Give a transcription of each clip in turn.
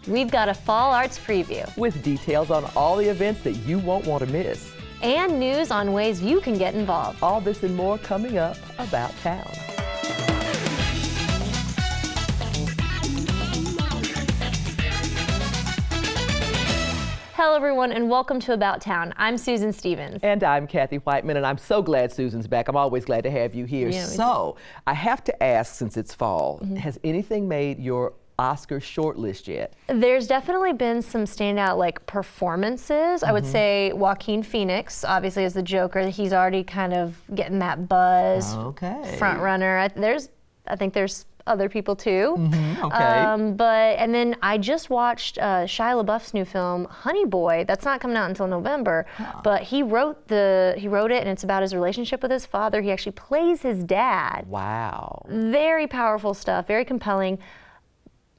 we've got a fall arts preview with details on all the events that you won't want to miss. and news on ways you can get involved. All this and more coming up About Town. Hello everyone and welcome to About Town. I'm Susan Stevens. And I'm Kathy Whiteman, and I'm so glad Susan's back. I'm always glad to have you here. Yeah, so I have to ask, since it's fall, has anything made your Oscar shortlist yet? There's definitely been some standout performances. I would say Joaquin Phoenix, obviously as the Joker, he's already kind of getting that buzz. Okay. Front runner. I think there's other people too. Okay. And then I just watched Shia LaBeouf's new film, Honey Boy. That's not coming out until November, but he wrote it, and it's about his relationship with his father. He actually plays his dad. Wow. Very powerful stuff, very compelling.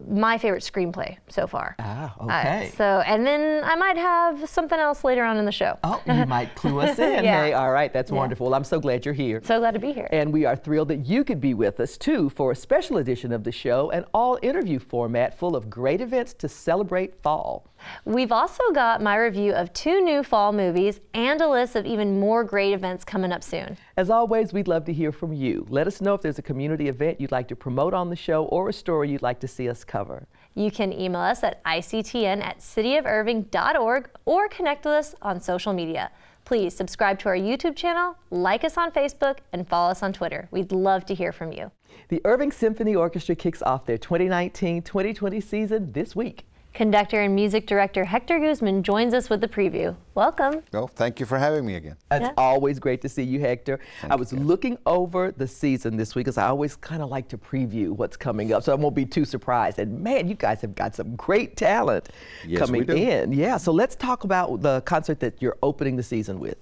My favorite screenplay so far. Ah, okay. And then I might have something else later on in the show. Oh, you might clue us in. Yeah. Hey, all right, that's wonderful. Well, I'm so glad you're here. So glad to be here. And we are thrilled that you could be with us too for a special edition of the show, an all interview format full of great events to celebrate fall. We've also got my review of 2 new fall movies and a list of even more great events coming up soon. As always, we'd love to hear from you. Let us know if there's a community event you'd like to promote on the show or a story you'd like to see us cover. You can email us at ictn@cityofirving.org or connect with us on social media. Please subscribe to our YouTube channel, like us on Facebook, and follow us on Twitter. We'd love to hear from you. The Irving Symphony Orchestra kicks off their 2019-2020 season this week. Conductor and music director Hector Guzman joins us with the preview. Welcome. Well, thank you for having me again. It's always great to see you, Hector. I was you. looking over the season this week, because I always kind of like to preview what's coming up, so I won't be too surprised. And man, you guys have got some great talent coming in. Yeah, so let's talk about the concert that you're opening the season with.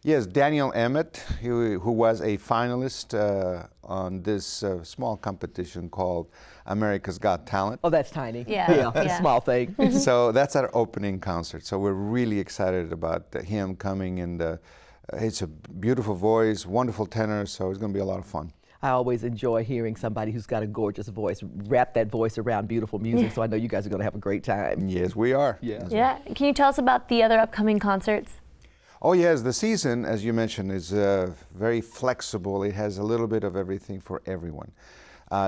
Yes, Daniel Emmett, who was a finalist on this small competition called America's Got Talent. Oh, that's tiny. Yeah. A small thing. So that's our opening concert. So we're really excited about him coming, and it's a beautiful voice, wonderful tenor, so it's going to be a lot of fun. I always enjoy hearing somebody who's got a gorgeous voice, wrap that voice around beautiful music, so I know you guys are going to have a great time. Yes, we are. Yeah. Can you tell us about the other upcoming concerts? Oh yes, the season, as you mentioned, is very flexible. It has a little bit of everything for everyone.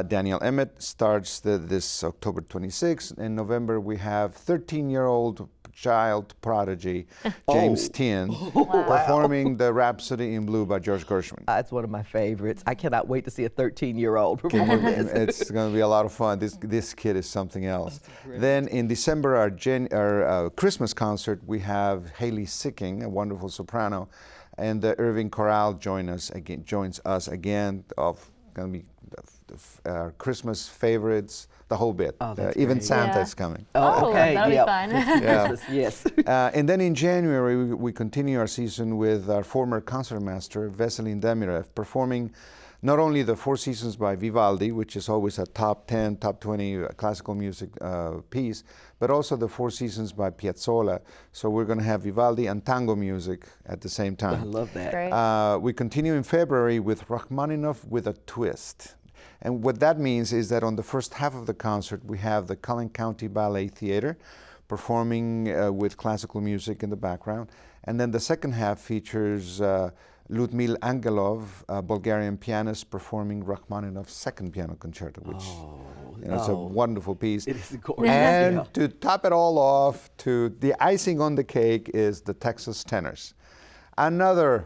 Daniel Emmett starts this October 26th. In November, we have 13-year-old child prodigy James Tien performing the Rhapsody in Blue by George Gershwin. That's one of my favorites. I cannot wait to see a 13-year-old perform this. It's going to be a lot of fun. This kid is something else. Then in December, our Christmas concert, we have Haley Sicking, a wonderful soprano, and the Irving Chorale joins us again. Going to be our Christmas favorites, the whole bit. Even Santa's coming. Oh, okay. That'll be fun. Yes. And then in January, we continue our season with our former concertmaster, Veselin Demirev, performing not only the Four Seasons by Vivaldi, which is always a top 10, top 20 classical music piece, but also the Four Seasons by Piazzolla. So we're going to have Vivaldi and tango music at the same time. I love that. Great. We continue in February with Rachmaninoff with a twist. And what that means is that on the first half of the concert, we have the Cullen County Ballet Theater performing with classical music in the background. And then the second half features Ludmil Angelov, a Bulgarian pianist, performing Rachmaninoff's second piano concerto, which it's a wonderful piece. It is gorgeous. And to top it all off, to the icing on the cake is the Texas Tenors. Another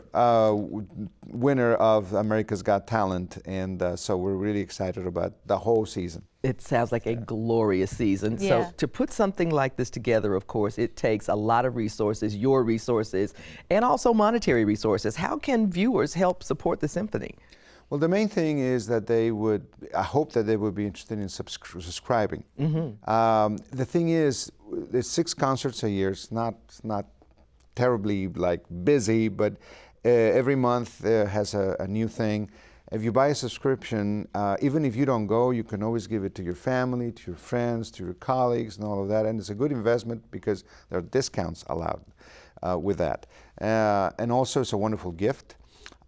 winner of America's Got Talent, and so we're really excited about the whole season. It sounds like a glorious season. Yeah. So to put something like this together, of course, it takes a lot of resources, your resources, and also monetary resources. How can viewers help support the symphony? Well, the main thing is that I hope that they would be interested in subscribing. The thing is, there's 6 concerts a year. It's not terribly busy, but every month has a new thing. If you buy a subscription, even if you don't go, you can always give it to your family, to your friends, to your colleagues, and all of that. And it's a good investment because there are discounts allowed with that. And also, it's a wonderful gift.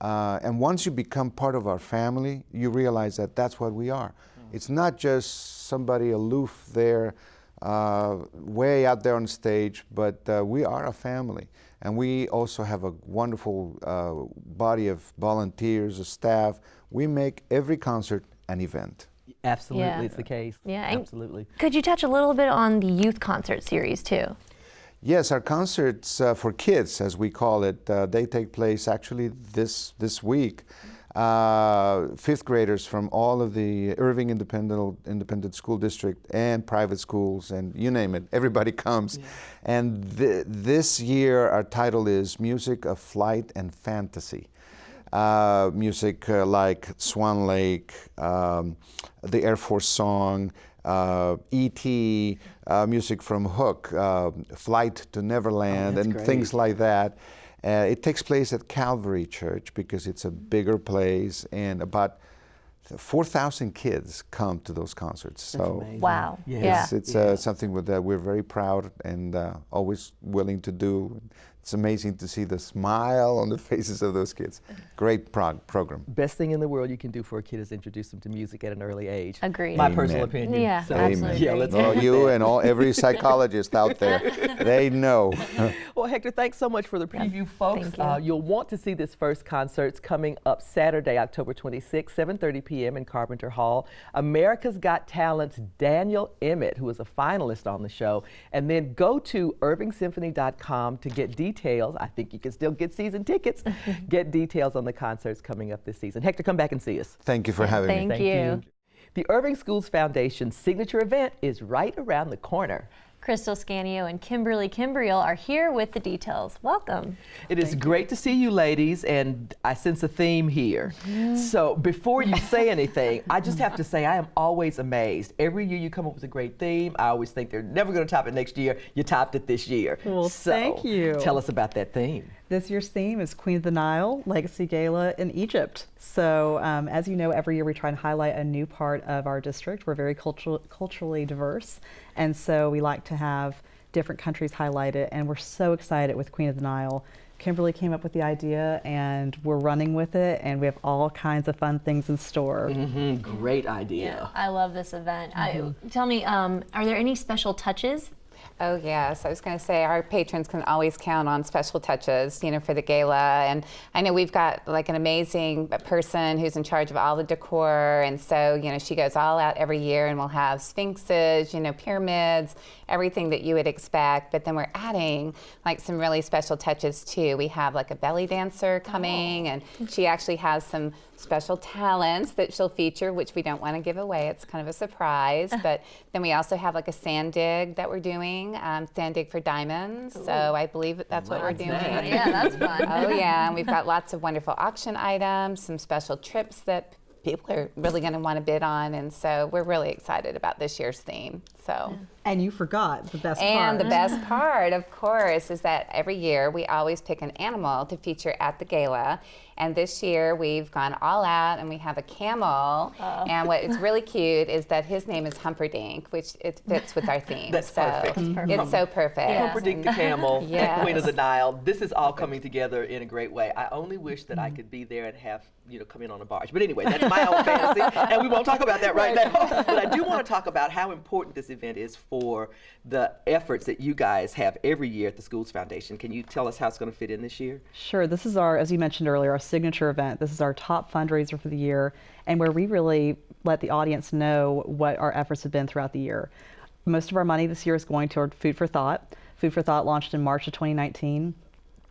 And once you become part of our family, you realize that that's what we are. It's not just somebody aloof there way out there on stage, but we are a family. And we also have a wonderful body of volunteers, a staff. We make every concert an event. Absolutely, it's the case. Yeah, absolutely. Could you touch a little bit on the youth concert series too? Yes, our concerts for kids, as we call it, they take place actually this week. Fifth graders from all of the Irving Independent School District and private schools, and you name it, everybody comes. Yeah. And this year our title is Music of Flight and Fantasy. Music like Swan Lake, the Air Force Song, E.T., music from Hook, Flight to Neverland, and great. Things like that. It takes place at Calvary Church because it's a bigger place, and about 4,000 kids come to those concerts. So wow, it's something that we're very proud and always willing to do. It's amazing to see the smile on the faces of those kids. Great program. Best thing in the world you can do for a kid is introduce them to music at an early age. Agreed. My personal opinion. Yeah, so, absolutely. Yeah, let's you and every psychologist out there, they know. Well, Hector, thanks so much for the preview, folks. Thank you. You'll want to see this first concert. It's coming up Saturday, October 26th, 7:30 p.m. in Carpenter Hall. America's Got Talent's Daniel Emmett, who is a finalist on the show. And then go to irvingsymphony.com to get details. I think you can still get season tickets. Get details on the concerts coming up this season. Hector, come back and see us. Thank you for having me. Thank you. The Irving Schools Foundation's signature event is right around the corner. Crystal Scanio and Kim Brielle are here with the details. Welcome. It is great to see you ladies, and I sense a theme here. So before you say anything, I just have to say I am always amazed. Every year you come up with a great theme. I always think they're never going to top it next year. You topped it this year. Well, so thank you. Tell us about that theme. This year's theme is Queen of the Nile, Legacy Gala in Egypt. So as you know, every year we try and highlight a new part of our district. We're very culturally diverse, and so we like to have different countries highlighted, and we're so excited with Queen of the Nile. Kimberly came up with the idea, and we're running with it, and we have all kinds of fun things in store. Great idea. Yeah, I love this event. Tell me, are there any special touches? Oh yes, I was going to say our patrons can always count on special touches, you know, for the gala. And I know we've got like an amazing person who's in charge of all the decor, and so you know she goes all out every year, and we'll have sphinxes, you know, pyramids, everything that you would expect. But then we're adding like some really special touches too. We have like a belly dancer coming, and she actually has some special talents that she'll feature, which we don't want to give away. It's kind of a surprise. But then we also have like a sand dig that we're doing, sand dig for diamonds. Ooh. So I believe that's what we're doing. Yeah, that's fun. Oh yeah, and we've got lots of wonderful auction items, some special trips that people are really going to want to bid on, and so we're really excited about this year's theme. So. And you forgot the best part. And the best part, of course, is that every year we always pick an animal to feature at the gala. And this year we've gone all out, and we have a camel. Oh. And what is really cute is that his name is Humperdinck, which it fits with our theme. That's perfect. It's so perfect. Yeah. Humperdinck the camel, Yes. Queen of the Nile. This is all coming together in a great way. I only wish that I could be there and have, you know, come in on a barge. But anyway, that's my own fantasy, and we won't talk about that right now. But I do want to talk about how important this event is for the efforts that you guys have every year at the Schools Foundation. Can you tell us how it's going to fit in this year? Sure. This is our, as you mentioned earlier, our signature event. This is our top fundraiser for the year, and where we really let the audience know what our efforts have been throughout the year. Most of our money this year is going toward Food for Thought. Food for Thought launched in March of 2019,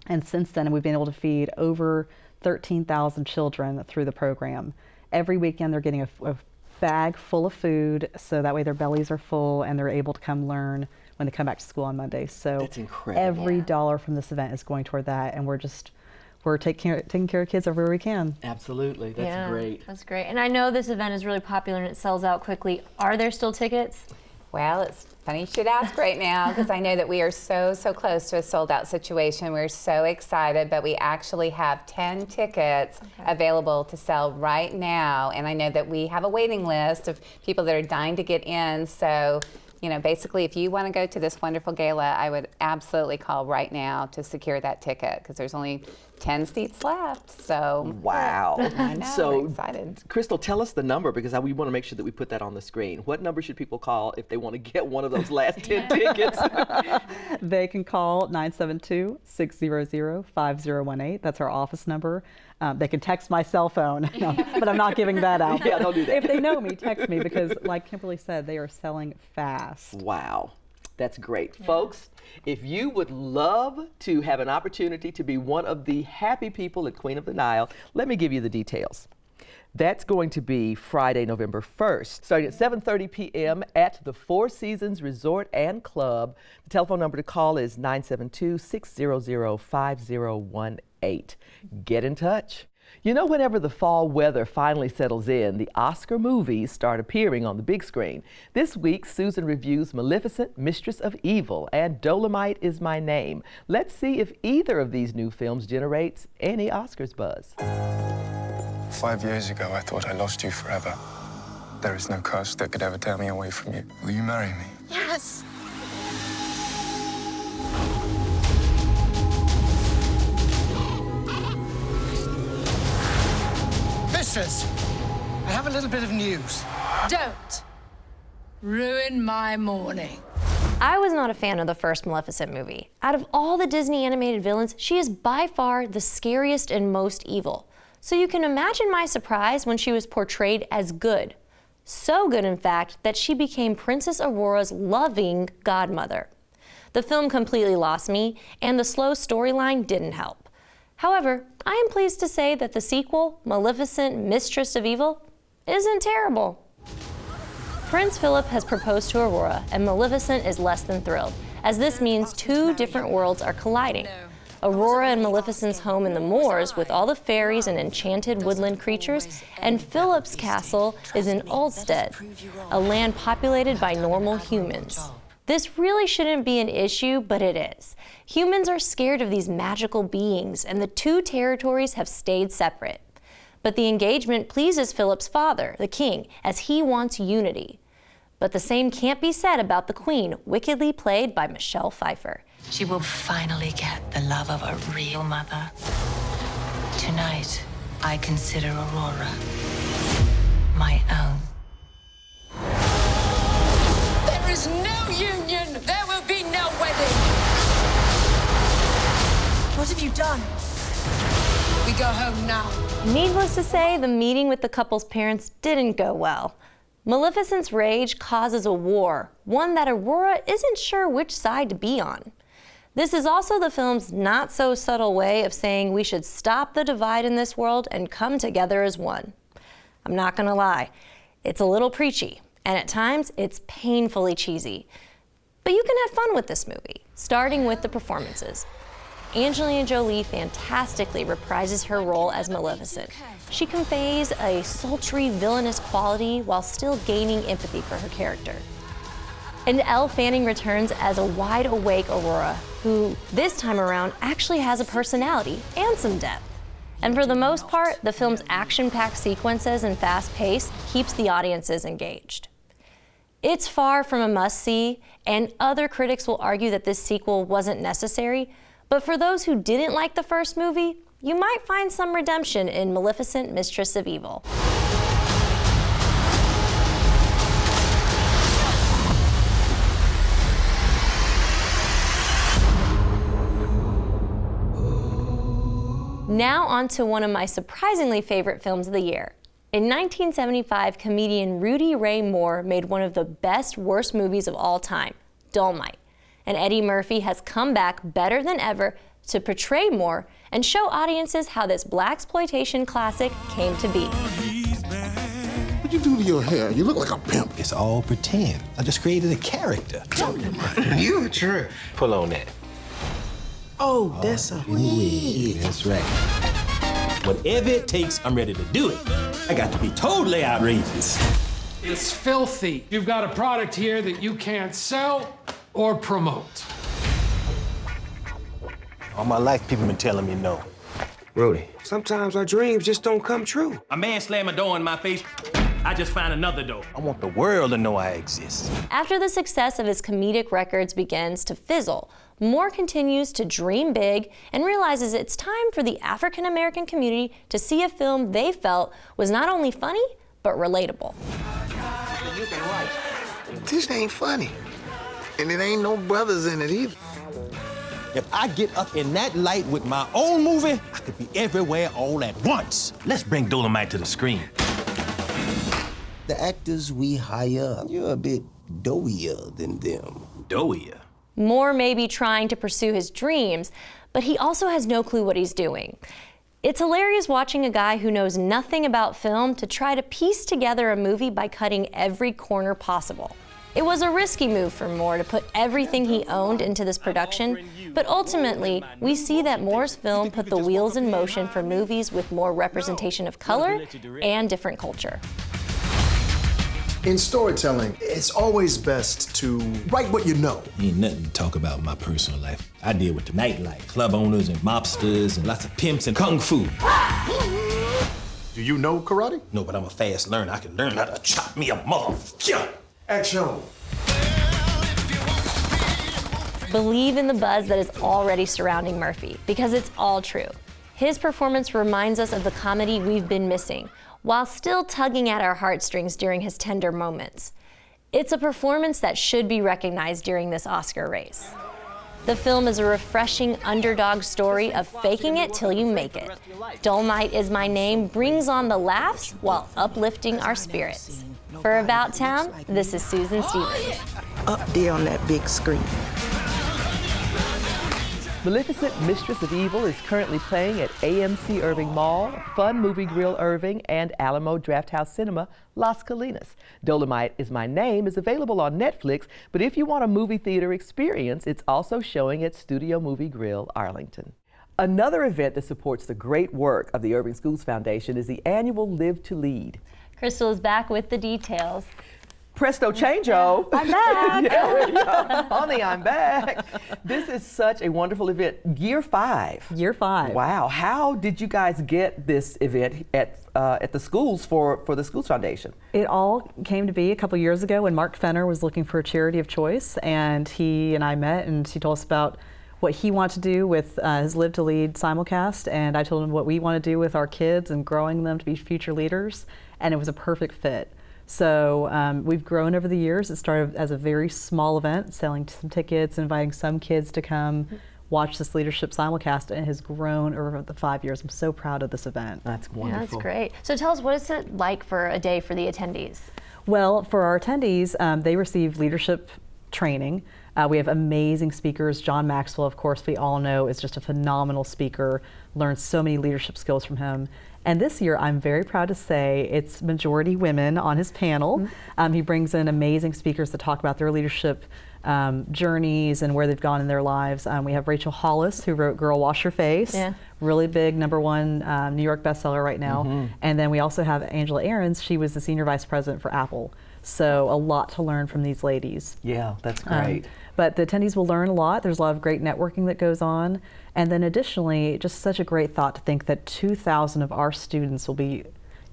and since then we've been able to feed over 13,000 children through the program. Every weekend they're getting a bag full of food, so that way their bellies are full and they're able to come learn when they come back to school on Monday. So that's incredible. Every dollar from this event is going toward that, and we're taking care of kids everywhere we can. Absolutely, that's great. That's great. And I know this event is really popular and it sells out quickly. Are there still tickets? Well, it's funny you should ask right now, because I know that we are so close to a sold-out situation. We're so excited, but we actually have 10 tickets available to sell right now, and I know that we have a waiting list of people that are dying to get in. So, you know, basically, if you want to go to this wonderful gala, I would absolutely call right now to secure that ticket, because there's only 10 seats left. So wow. I know, So, we're excited. Crystal, tell us the number because we want to make sure that we put that on the screen. What number should people call if they want to get one of those last 10 tickets? They can call 972-600-5018. That's our office number. They can text my cell phone, no, but I'm not giving that out. Yeah, don't do that. If they know me, text me because, like Kimberly said, they are selling fast. Wow. That's great. Yeah. Folks, if you would love to have an opportunity to be one of the happy people at Queen of the Nile, let me give you the details. That's going to be Friday, November 1st, starting at 7:30 p.m. at the Four Seasons Resort and Club. The telephone number to call is 972-600-5018. Get in touch. You know, whenever the fall weather finally settles in, the Oscar movies start appearing on the big screen. This week, Susan reviews Maleficent, Mistress of Evil, and Dolomite Is My Name. Let's see if either of these new films generates any Oscars buzz. 5 years ago, I thought I lost you forever. There is no curse that could ever tear me away from you. Will you marry me? Yes. Mistress, I have a little bit of news. Don't ruin my morning. I was not a fan of the first Maleficent movie. Out of all the Disney animated villains, she is by far the scariest and most evil. So you can imagine my surprise when she was portrayed as good. So good, in fact, that she became Princess Aurora's loving godmother. The film completely lost me, and the slow storyline didn't help. However, I am pleased to say that the sequel, Maleficent, Mistress of Evil, isn't terrible. Prince Philip has proposed to Aurora, and Maleficent is less than thrilled, as this means two different worlds are colliding. Aurora and Maleficent's home in the moors with all the fairies and enchanted woodland creatures, and Philip's castle is in Ulstead, a land populated by normal humans. This really shouldn't be an issue, but it is. Humans are scared of these magical beings, and the two territories have stayed separate. But the engagement pleases Philip's father, the king, as he wants unity. But the same can't be said about the queen, wickedly played by Michelle Pfeiffer. She will finally get the love of a real mother. Tonight, I consider Aurora my own. There is no union. There will be no wedding. What have you done? We go home now. Needless to say, the meeting with the couple's parents didn't go well. Maleficent's rage causes a war, one that Aurora isn't sure which side to be on. This is also the film's not-so-subtle way of saying we should stop the divide in this world and come together as one. I'm not gonna lie, it's a little preachy, and at times it's painfully cheesy. But you can have fun with this movie, starting with the performances. Angelina Jolie fantastically reprises her role as Maleficent. She conveys a sultry, villainous quality while still gaining empathy for her character. And Elle Fanning returns as a wide-awake Aurora, who this time around actually has a personality and some depth. And for the most part, the film's action-packed sequences and fast pace keeps the audiences engaged. It's far from a must-see, and other critics will argue that this sequel wasn't necessary, but for those who didn't like the first movie, you might find some redemption in Maleficent, Mistress of Evil. Now on to one of my surprisingly favorite films of the year. In 1975, comedian Rudy Ray Moore made one of the best worst movies of all time, Dolomite. And Eddie Murphy has come back better than ever to portray Moore and show audiences how this blaxploitation classic came to be. What'd you do to your hair? You look like a pimp. It's all pretend. I just created a character. You a trip. Pull on that. Oh, that's a weed. That's right. Whatever it takes, I'm ready to do it. I got to be totally outrageous. It's filthy. You've got a product here that you can't sell or promote. All my life, people been telling me no. Rudy, sometimes our dreams just don't come true. A man slammed a door in my face. I just find another door. I want the world to know I exist. After the success of his comedic records begins to fizzle, Moore continues to dream big and realizes it's time for the African American community to see a film they felt was not only funny, but relatable. This ain't funny. And it ain't no brothers in it either. If I get up in that light with my own movie, I could be everywhere all at once. Let's bring Dolomite to the screen. The actors we hire, you're a bit doughier than them. Doughier? Moore may be trying to pursue his dreams, but he also has no clue what he's doing. It's hilarious watching a guy who knows nothing about film to try to piece together a movie by cutting every corner possible. It was a risky move for Moore to put everything he owned into this production, but ultimately, we see that Moore's film put the wheels in motion for movies with more representation of color and different culture. In storytelling, it's always best to write what you know. Ain't nothing to talk about in my personal life. I deal with the nightlife, club owners and mobsters and lots of pimps and kung fu. Do you know karate? No, but I'm a fast learner. I can learn how to chop me a motherfucker. Action. Believe in the buzz that is already surrounding Murphy, because it's all true. His performance reminds us of the comedy we've been missing, while still tugging at our heartstrings during his tender moments. It's a performance that should be recognized during this Oscar race. The film is a refreshing underdog story of faking it till you make it. Dolomite Is My Name brings on the laughs while uplifting our spirits. For About Town, this is Susan Stevens. Up there on that big screen. Maleficent, Mistress of Evil is currently playing at AMC Irving Mall, Fun Movie Grill Irving, and Alamo Drafthouse Cinema, Las Colinas. Dolomite Is My Name is available on Netflix, but if you want a movie theater experience, it's also showing at Studio Movie Grill, Arlington. Another event that supports the great work of the Irving Schools Foundation is the annual Live to Lead. Crystal is back with the details. Presto change-o. I'm back. Yeah, honey, I'm back. This is such a wonderful event. Year 5. Year 5. Wow. How did you guys get this event at the schools for the Schools Foundation? It all came to be a couple years ago when Mark Fenner was looking for a charity of choice, and he and I met, and he told us about what he wanted to do with his Live to Lead simulcast, and I told him what we want to do with our kids and growing them to be future leaders, and it was a perfect fit. So we've grown over the years. It started as a very small event, selling some tickets, inviting some kids to come watch this leadership simulcast, and it has grown over the 5 years. I'm so proud of this event. That's wonderful. Yeah, that's great. So tell us, what is it like for a day for the attendees? Well, for our attendees, they receive leadership training. We have amazing speakers. John Maxwell, of course, we all know, is just a phenomenal speaker. Learned so many leadership skills from him. And this year, I'm very proud to say it's majority women on his panel. He brings in amazing speakers to talk about their leadership journeys and where they've gone in their lives. We have Rachel Hollis, who wrote Girl Wash Your Face, really big, #1 New York bestseller right now. And then we also have Angela Ahrens. She was the Senior Vice President for Apple. So a lot to learn from these ladies. Yeah, that's great. But the attendees will learn a lot. There's a lot of great networking that goes on. And then additionally, just such a great thought to think that 2,000 of our students will be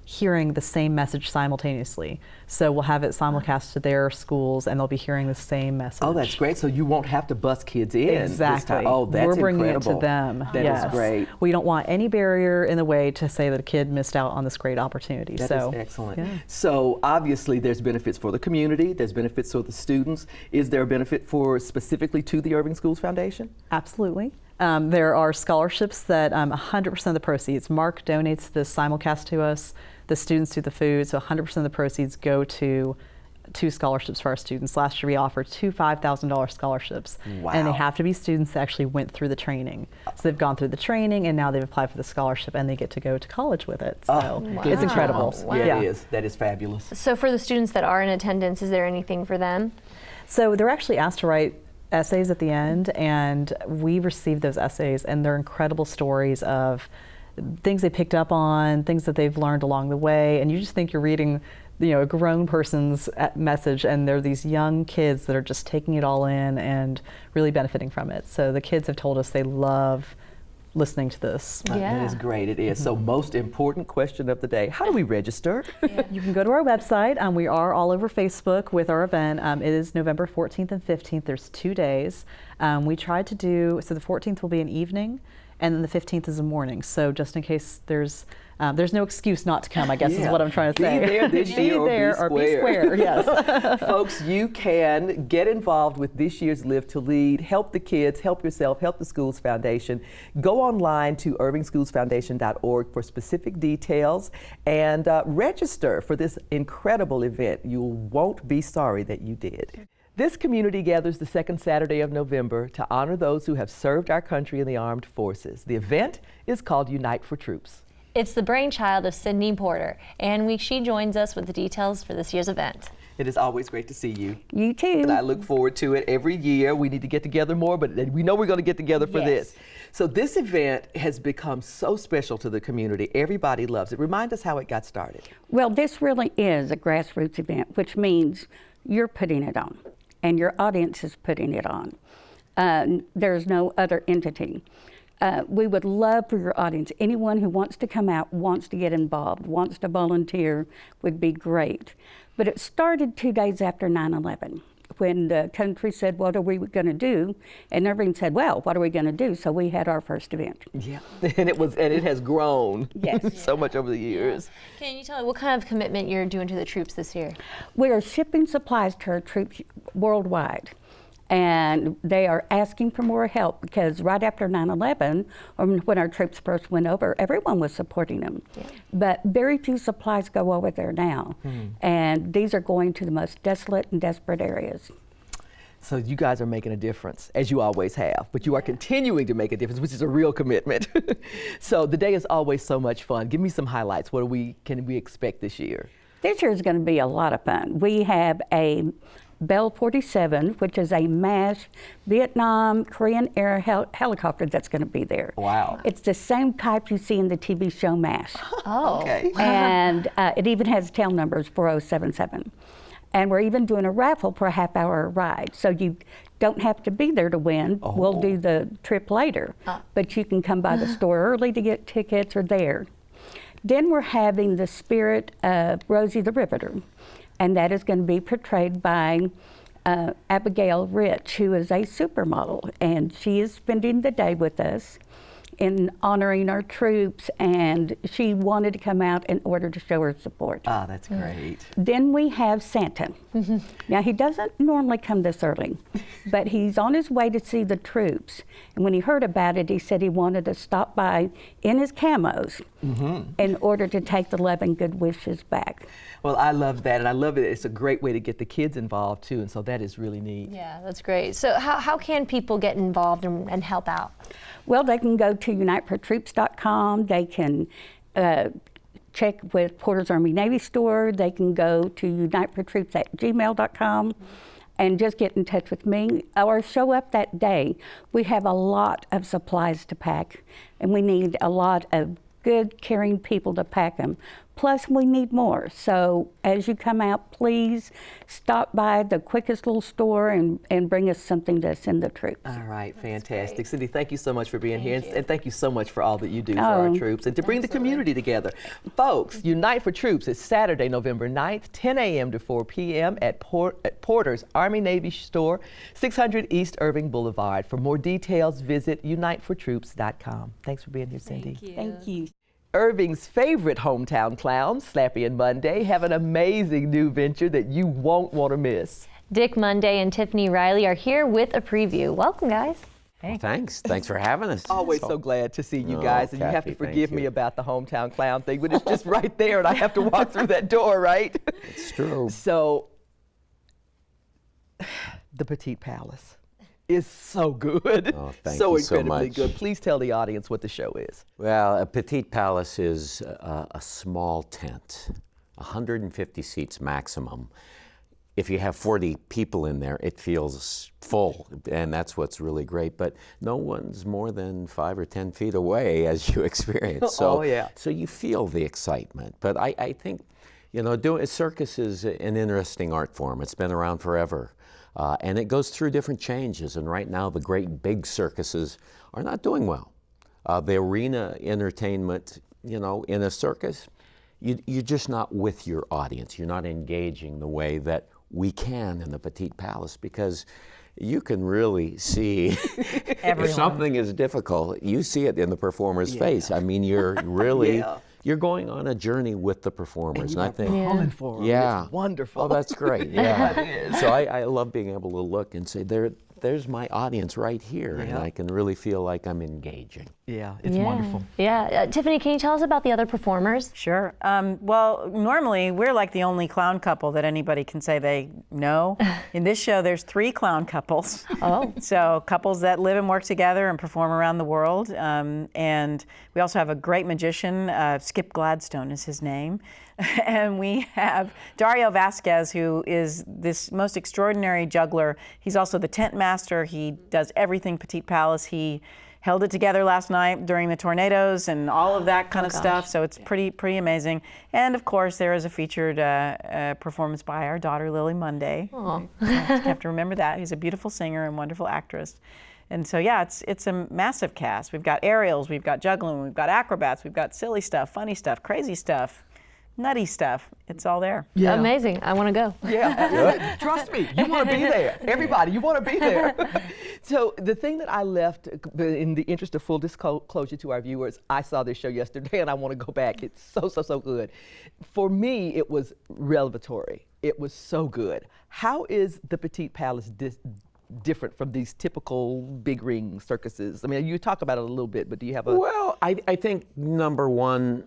hearing the same message simultaneously. So we'll have it simulcast to their schools, and they'll be hearing the same message. Oh, that's great. So you won't have to bus kids in. Exactly. Oh, that's We're bringing incredible. it to them. That is great. We don't want any barrier in the way to say that a kid missed out on this great opportunity. That is excellent. So obviously there's benefits for the community, there's benefits for the students. Is there a benefit for specifically to the Irving Schools Foundation? Absolutely. There are scholarships that 100% of the proceeds, Mark donates the simulcast to us, the students do the food, so 100% of the proceeds go to 2 scholarships for our students. Last year we offered 2 $5,000 scholarships. Wow. And they have to be students that actually went through the training. So they've gone through the training and now they've applied for the scholarship and they get to go to college with it. So it's incredible. Wow. Yeah, it is. That is fabulous. So for the students that are in attendance, is there anything for them? So they're actually asked to write essays at the end, and we received those essays, and they're incredible stories of things they picked up on, things that they've learned along the way, and you just think you're reading, you know, a grown person's message, and they're these young kids that are just taking it all in and really benefiting from it. So the kids have told us they love listening to this. It is great, it is. So most important question of the day, how do we register? You can go to our website. We are all over Facebook with our event. It is November 14th and 15th. There's 2 days. We tried to do, so the 14th will be an evening, and then the 15th is a morning. So just in case there's no excuse not to come, I guess is what I'm trying to say. Be there this year or be square. Yes. Folks, you can get involved with this year's Live to Lead. Help the kids, help yourself, help the Schools Foundation. Go online to irvingschoolsfoundation.org for specific details and register for this incredible event. You won't be sorry that you did. This community gathers the second Saturday of November to honor those who have served our country in the armed forces. The event is called Unite for Troops. It's the brainchild of Sydney Porter, and she joins us with the details for this year's event. It is always great to see you. You too. And I look forward to it every year. We need to get together more, but we know we're going to get together for this. So this event has become so special to the community. Everybody loves it. Remind us how it got started. Well, this really is a grassroots event, which means you're putting it on and your audience is putting it on. There's no other entity. We would love for your audience, anyone who wants to come out, wants to get involved, wants to volunteer, would be great. But it started 2 days after 9/11, when the country said, what are we going to do? And Irving said, well, what are we going to do? So we had our first event. Yeah, and it has grown so much over the years. Can you tell me what kind of commitment you're doing to the troops this year? We are shipping supplies to our troops worldwide. And they are asking for more help because right after 9/11, or when our troops first went over, everyone was supporting them. But very few supplies go over there now. And these are going to the most desolate and desperate areas. So you guys are making a difference, as you always have, but you are continuing to make a difference, which is a real commitment. So the day is always so much fun. Give me some highlights. What can we expect this year? This year is going to be a lot of fun. We have a Bell 47, which is a MASH Vietnam Korean Air helicopter that's going to be there. Wow. It's the same type you see in the TV show MASH. Oh. Okay. And it even has tail numbers 4077. And we're even doing a raffle for a half-hour ride. So you don't have to be there to win. We'll do the trip later. But you can come by the store early to get tickets or there. Then we're having the spirit of Rosie the Riveter. And that is going to be portrayed by Abigail Rich, who is a supermodel. And she is spending the day with us in honoring our troops, and she wanted to come out in order to show her support. Ah, that's great. Then we have Santa. Now, he doesn't normally come this early, but he's on his way to see the troops. And when he heard about it, he said he wanted to stop by in his camos in order to take the love and good wishes back. Well, I love that, and I love it. It's a great way to get the kids involved, too, and so that is really neat. Yeah, that's great. So how can people get involved and help out? Well, they can go to unitefortroops.com. They can check with Porter's Army Navy store. They can go to unitefortroops@gmail.com and just get in touch with me or show up that day. We have a lot of supplies to pack, and we need a lot of good, caring people to pack them. Plus, we need more. So as you come out, please stop by the quickest little store and bring us something to send the troops. All right, fantastic. Cindy, thank you so much for being here, and thank you so much for all that you do for our troops and to bring the community together. Folks, Unite for Troops is Saturday, November 9th, 10 a.m. to 4 p.m. at Porter's Army Navy store, 600 East Irving Boulevard. For more details, visit unitefortroops.com. Thanks for being here, Cindy. Thank you. Thank you. Irving's favorite hometown clowns, Slappy and Monday, have an amazing new venture that you won't want to miss. Dick Monday and Tiffany Riley are here with a preview. Welcome, guys. Well, thanks for having us. Always so glad to see you guys, and you have to forgive me about the hometown clown thing, but it's just right there, and I have to walk through that door, right? It's true. So, the Petit Palace is so good. Oh, thank so you so incredibly much. good. Please tell the audience what the show is. Well, a Petit Palace is a small tent, 150 seats maximum. If you have 40 people in there, it feels full, and that's what's really great. But no one's more than 5 or 10 feet away as you experience. So, so you feel the excitement. But I think, you know, circus is an interesting art form. It's been around forever. And it goes through different changes, and right now the great big circuses are not doing well. The arena entertainment, you know, in a circus, you're just not with your audience. You're not engaging the way that we can in the Petit Palace, because you can really see if something is difficult, you see it in the performer's face. I mean, you're really, you're going on a journey with the performers. And I think, pulling for them. It's wonderful. Oh, that's great. Yeah. It is. So I love being able to look and say, there's my audience right here, and I can really feel like I'm engaging. Yeah, it's wonderful. Yeah. Tiffany, can you tell us about the other performers? Sure. Well, normally we're like the only clown couple that anybody can say they know. In this show, there's 3 clown couples. Oh. So couples that live and work together and perform around the world. And we also have a great magician, Skip Gladstone is his name. And we have Dario Vasquez, who is this most extraordinary juggler. He's also the tent master. He does everything Petit Palace. He held it together last night during the tornadoes and all of that kind of stuff. So it's pretty amazing. And of course, there is a featured performance by our daughter, Lily Monday. Oh. You have to remember that. He's a beautiful singer and wonderful actress. And so, yeah, it's a massive cast. We've got aerials, we've got juggling, we've got acrobats, we've got silly stuff, funny stuff, crazy stuff, nutty stuff. It's all there. Yeah. Amazing. I want to go. Yeah. Trust me, you want to be there. Everybody, you want to be there. So the thing that I left, in the interest of full disclosure to our viewers, I saw this show yesterday and I want to go back. It's so good. For me, it was revelatory. It was so good. How is the Petit Palace different from these typical big ring circuses? I mean, you talk about it a little bit, but do you have a... Well, I think number one,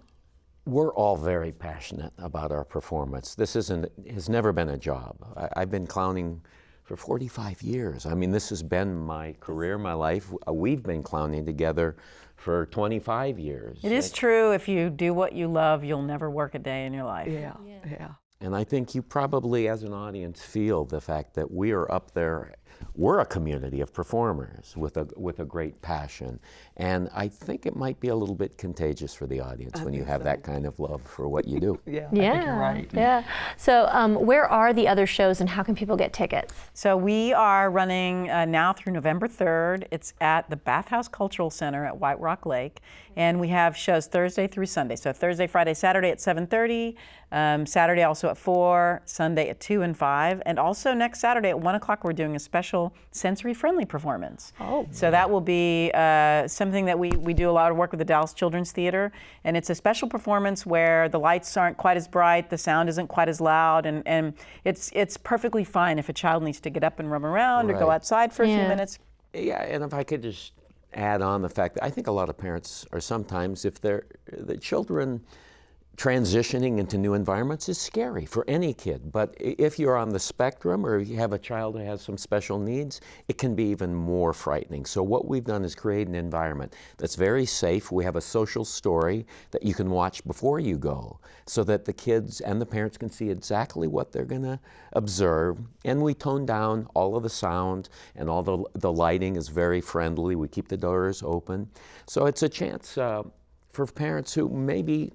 we're all very passionate about our performance. This has never been a job. I've been clowning for 45 years. I mean, this has been my career, my life. We've been clowning together for 25 years. It is true, if you do what you love, you'll never work a day in your life. Yeah. And I think you probably, as an audience, feel the fact that we are up there. We're a community of performers with a great passion. And I think it might be a little bit contagious for the audience when you have that kind of love for what you do. I think you're right. Yeah. So where are the other shows and how can people get tickets? So we are running now through November 3rd. It's at the Bathhouse Cultural Center at White Rock Lake. And we have shows Thursday through Sunday. So Thursday, Friday, Saturday at 7:30, Saturday also at 4, Sunday at 2 and 5. And also next Saturday at 1 o'clock, we're doing a special sensory-friendly performance. Oh. So that will be something that we do a lot of work with the Dallas Children's Theater. And it's a special performance where the lights aren't quite as bright, the sound isn't quite as loud, and it's perfectly fine if a child needs to get up and run around or go outside for a few minutes. Yeah, and if I could just add on the fact that I think a lot of parents are sometimes, if the children transitioning into new environments is scary for any kid. But if you're on the spectrum or you have a child who has some special needs, it can be even more frightening. So what we've done is create an environment that's very safe. We have a social story that you can watch before you go so that the kids and the parents can see exactly what they're going to observe. And we tone down all of the sound, and all the lighting is very friendly. We keep the doors open. So it's a chance for parents who maybe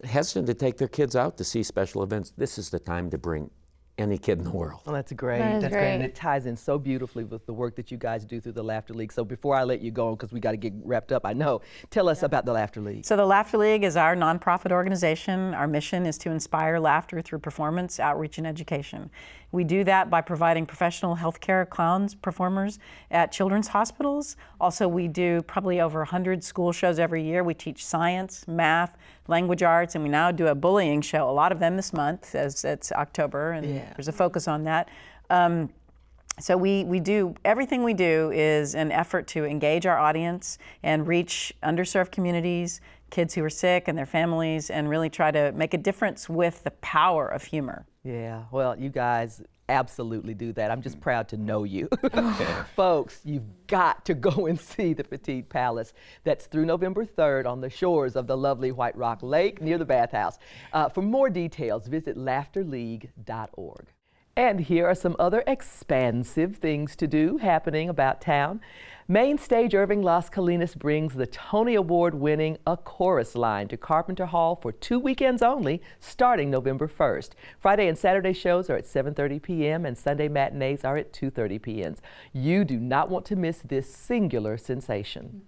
hesitant to take their kids out to see special events. This is the time to bring any kid in the world. Well, that's great. That's great. And it ties in so beautifully with the work that you guys do through the Laughter League. So before I let you go, because we got to get wrapped up, I know, tell us about the Laughter League. So the Laughter League is our nonprofit organization. Our mission is to inspire laughter through performance, outreach, and education. We do that by providing professional healthcare clowns performers at children's hospitals. Also, we do probably over 100 school shows every year. We teach science, math, language arts, and we now do a bullying show, a lot of them this month, as it's October, and there's a focus on that. So we do, everything we do is an effort to engage our audience and reach underserved communities, kids who are sick and their families, and really try to make a difference with the power of humor. Yeah, well, you guys absolutely do that. I'm just proud to know you. Folks, you've got to go and see the Petit Palace. That's through November 3rd on the shores of the lovely White Rock Lake near the bathhouse. For more details, visit laughterleague.org. And here are some other expansive things to do happening about town. Main Stage Irving Las Colinas brings the Tony Award-winning A Chorus Line to Carpenter Hall for 2 weekends only, starting November 1st. Friday and Saturday shows are at 7:30 p.m. and Sunday matinees are at 2:30 p.m. You do not want to miss this singular sensation.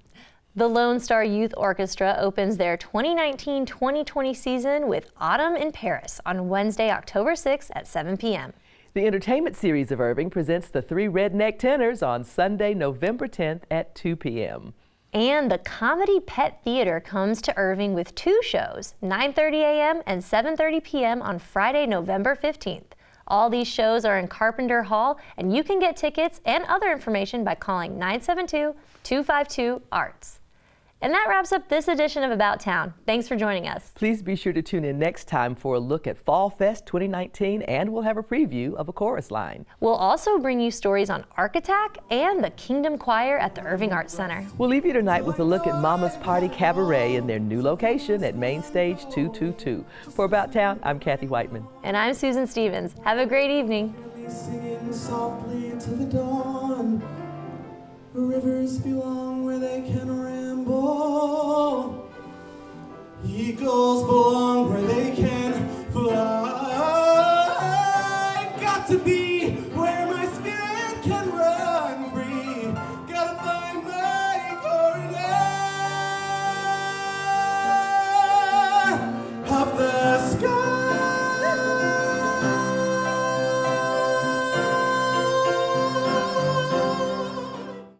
The Lone Star Youth Orchestra opens their 2019-2020 season with Autumn in Paris on Wednesday, October 6th at 7 p.m. The entertainment series of Irving presents the Three Redneck Tenors on Sunday, November 10th at 2 p.m. And the Comedy Pet Theater comes to Irving with 2 shows, 9:30 a.m. and 7:30 p.m. on Friday, November 15th. All these shows are in Carpenter Hall, and you can get tickets and other information by calling 972-252-ARTS. And that wraps up this edition of About Town. Thanks for joining us. Please be sure to tune in next time for a look at Fall Fest 2019, and we'll have a preview of a chorus line. We'll also bring you stories on Ark Attack and the Kingdom Choir at the Irving Arts Center. We'll leave you tonight with a look at Mama's Party Cabaret in their new location at Main Stage 222. For About Town, I'm Kathy Whiteman. And I'm Susan Stevens. Have a great evening. Singing softly to the dawn. Rivers belong where they can